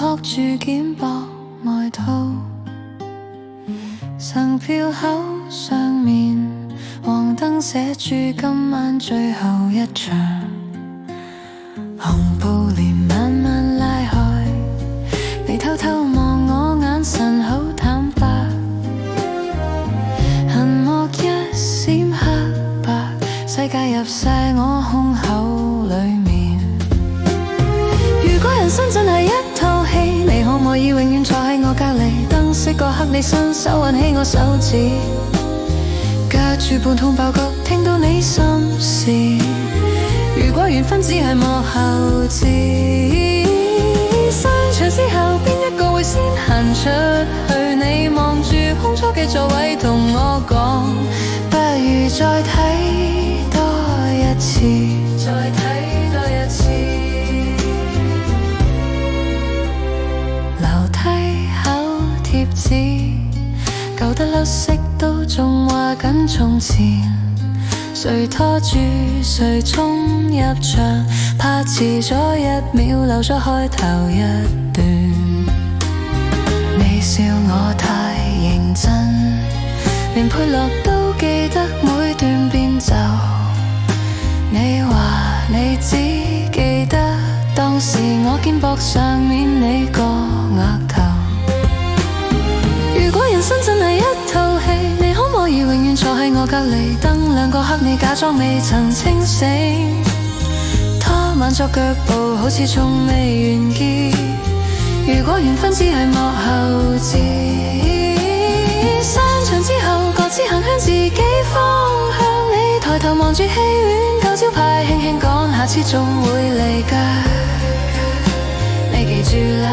托住肩膊外套，層票口上面黃燈寫住今晚最後一場，紅布簾慢慢拉開，你偷偷望我眼神好坦白，銀幕一閃黑白，世界入晒我胸口裏面。如果人生真係一套戲，你可唔可以永遠坐喺我隔離？燈熄嗰刻，你伸手挽起我手指，隔住半空爆谷，聽到你心事。如果緣分只係幕後字，散場之後邊一個會先行出去？你望住空錯嘅座位同我講，不如再睇多一次，再睇多一次。樓梯口貼紙舊得甩色都仲話緊從前，誰拖住誰衝入場，怕遲咗一秒漏咗開頭一段。你笑我太認真，連配樂都記得每段變奏。你話你只記得當時我肩膊上面你個額頭。如果人生真係一套戲，你可唔可以永遠坐喺我隔離？燈亮嗰刻你假裝未曾清醒，拖慢咗腳步好似從未完結。如果緣分只係幕後字，散場之後各自行向自己方向。你抬頭望住戲院舊招牌，輕輕講下次仲會嚟㗎，你記住啦。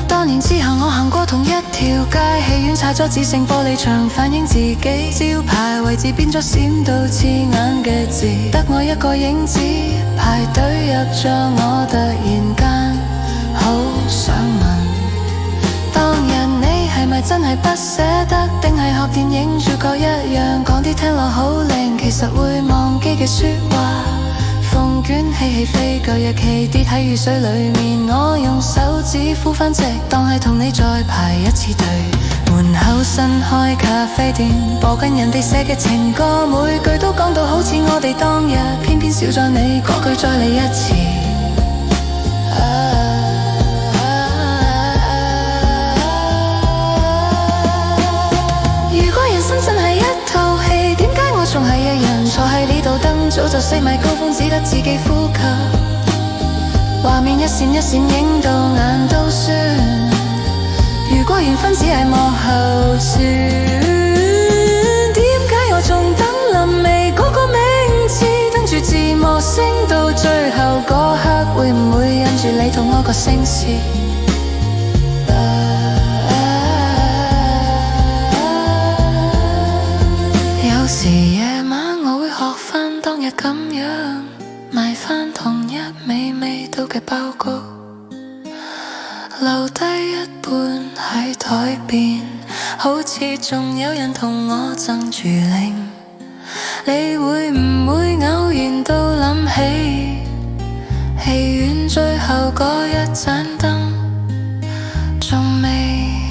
多年之後我行過同一條街，戲院拆咗只剩玻璃牆，反映自己招牌位置變咗閃到刺眼嘅字，得我一個影子排隊入座。我突然間好想問，當日你係咪真係不捨得，定係學電影主角一樣講啲聽落好靚其實會忘記嘅說話，風捲起起飛，舊日期跌喺雨水裏面，我用手指敷翻直，當係同你再排一次隊。門口新開咖啡店，播緊人哋寫嘅情歌，每句都講到好似我哋當日，偏偏少咗你嗰句再嚟一次。如果人生真係一套戲，點解我仲係一人坐喺呢度？燈早就熄埋，高峰只得自己呼吸，畫面一閃一閃影到眼都酸。如果緣分只係幕後字，點解我仲等臨尾嗰個名字？等住字幕升到最後嗰刻，會唔會印住你同我個聲線？有時夜晚我會學返當日咁樣，買返同一味道嘅爆谷，留低一半喺台邊，好似仲有人同我爭住領。你會唔會偶然都諗起戲院最後嗰一盞燈仲未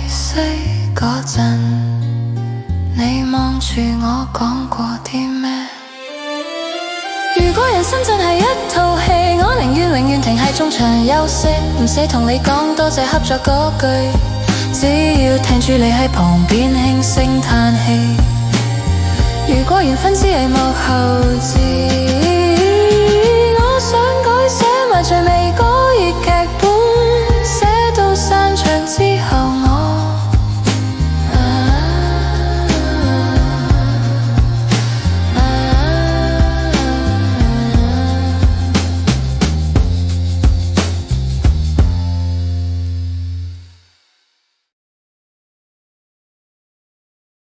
熄嗰陣，你望住我講過啲咩？如果人生真係一套戲，我寧願永遠停喺中場休息，唔使同你講多謝合作嗰句，只要聽住你喺旁邊輕聲嘆氣。如果緣分只係幕後字，